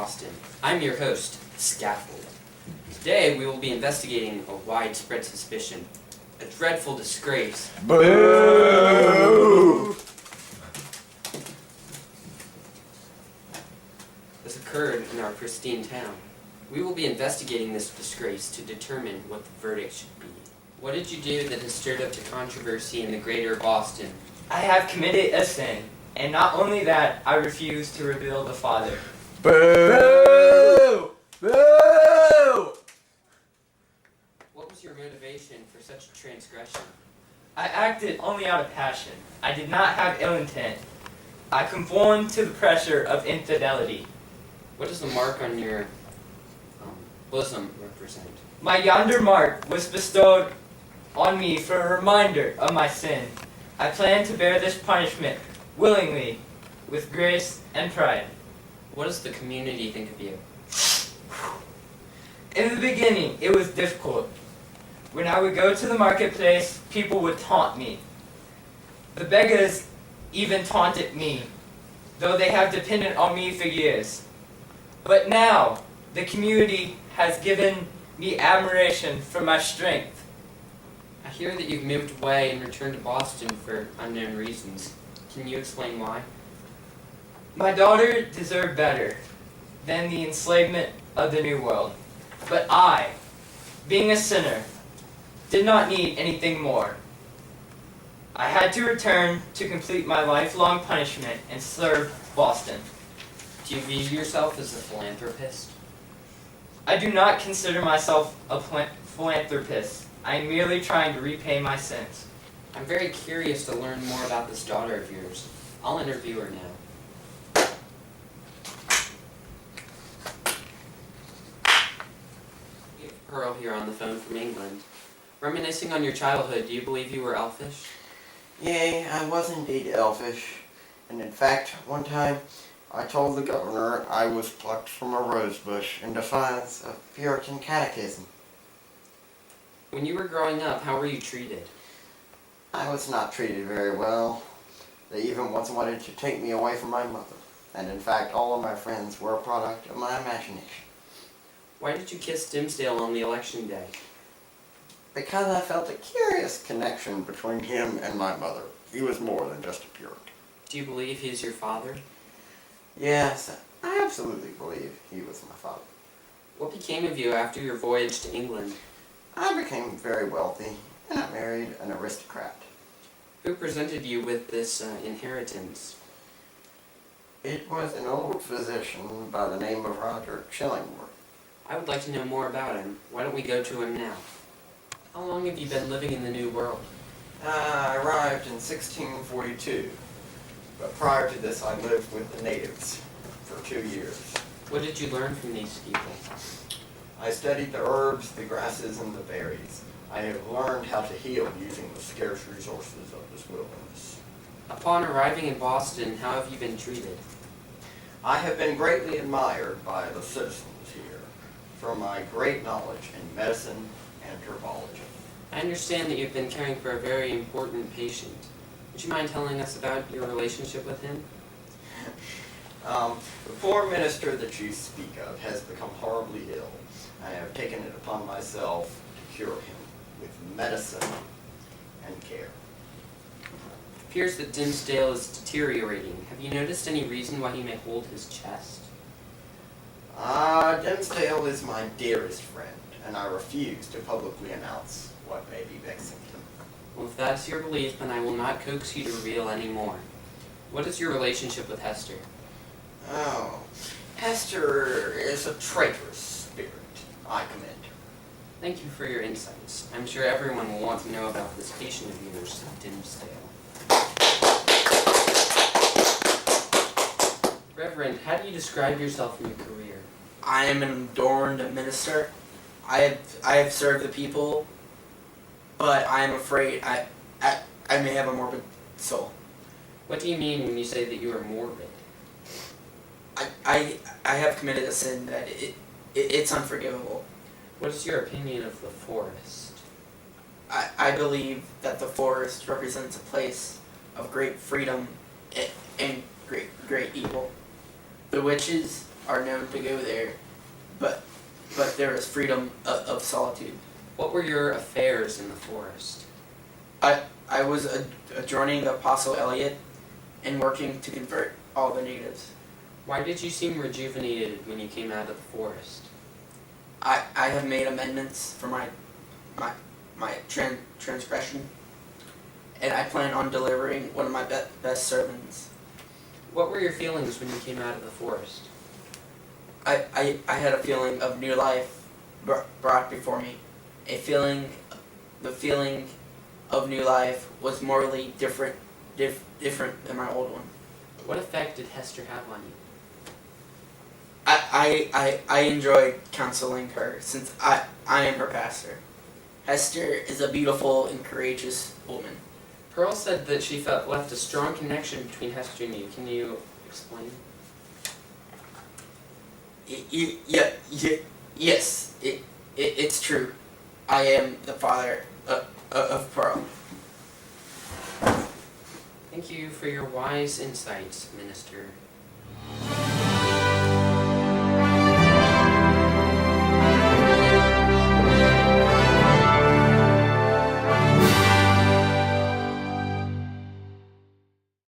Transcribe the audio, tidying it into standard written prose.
Boston. I'm your host, Scaffold. Today we will be investigating a widespread suspicion, a dreadful disgrace. Boo! This occurred in our pristine town. We will be investigating this disgrace to determine what the verdict should be. What did you do that has stirred up the controversy in the greater Boston? I have committed a sin, and not only that, I refuse to reveal the Father. Boo! Boo! What was your motivation for such a transgression? I acted only out of passion. I did not have ill intent. I conformed to the pressure of infidelity. What does the mark on your bosom represent? My yonder mark was bestowed on me for a reminder of my sin. I plan to bear this punishment willingly, with grace and pride. What does the community think of you? In the beginning, it was difficult. When I would go to the marketplace, people would taunt me. The beggars even taunted me, though they have depended on me for years. But now, the community has given me admiration for my strength. I hear that you've moved away and returned to Boston for unknown reasons. Can you explain why? My daughter deserved better than the enslavement of the New World. But I, being a sinner, did not need anything more. I had to return to complete my lifelong punishment and serve Boston. Do you view yourself as a philanthropist? I do not consider myself a philanthropist. I am merely trying to repay my sins. I'm very curious to learn more about this daughter of yours. I'll interview her now. We have Pearl here on the phone from England. Reminiscing on your childhood, do you believe you were elfish? Yea, I was indeed elfish. And in fact, one time, I told the governor I was plucked from a rosebush in defiance of Puritan catechism. When you were growing up, how were you treated? I was not treated very well. They even once wanted to take me away from my mother. And in fact, all of my friends were a product of my imagination. Why did you kiss Dimmesdale on the election day? Because I felt a curious connection between him and my mother. He was more than just a Puritan. Do you believe he's your father? Yes, I absolutely believe he was my father. What became of you after your voyage to England? I became very wealthy, and I married an aristocrat. Who presented you with this inheritance? It was an old physician by the name of Roger Chillingworth. I would like to know more about him. Why don't we go to him now? How long have you been living in the New World? I arrived in 1642, but prior to this I lived with the natives for 2 years. What did you learn from these people? I studied the herbs, the grasses, and the berries. I have learned how to heal using the scarce resources of this wilderness. Upon arriving in Boston, how have you been treated? I have been greatly admired by the citizens here for my great knowledge in medicine and herbology. I understand that you've been caring for a very important patient. Would you mind telling us about your relationship with him? The poor minister that you speak of has become horribly ill. I have taken it upon myself to cure him with medicine and care. It appears that Dimmesdale is deteriorating. Have you noticed any reason why he may hold his chest? Dimmesdale is my dearest friend, and I refuse to publicly announce what may be vexing him. Well, if that's your belief, then I will not coax you to reveal any more. What is your relationship with Hester? Oh, Hester is a traitorous spirit. I commend her. Thank you for your insights. I'm sure everyone will want to know about this patient of yours, Dimmesdale. Reverend, how do you describe yourself in your career? I am an adorned minister. I have served the people, but I am afraid I may have a morbid soul. What do you mean when you say that you are morbid? I have committed a sin that it's unforgivable. What is your opinion of the forest? I believe that the forest represents a place of great freedom and great evil. The witches are known to go there, but there is freedom of solitude. What were your affairs in the forest? I was adjoining the Apostle Eliot and working to convert all the natives. Why did you seem rejuvenated when you came out of the forest? I have made amendments for my transgression, and I plan on delivering one of my best sermons. What were your feelings when you came out of the forest? I had a feeling of new life brought before me. The feeling of new life was morally different than my old one. What effect did Hester have on you? I enjoyed counseling her since I am her pastor. Hester is a beautiful and courageous woman. Pearl said that she left a strong connection between Hester and you. Can you explain? Yes, it's true. I am the father of Pearl. Thank you for your wise insights, Minister.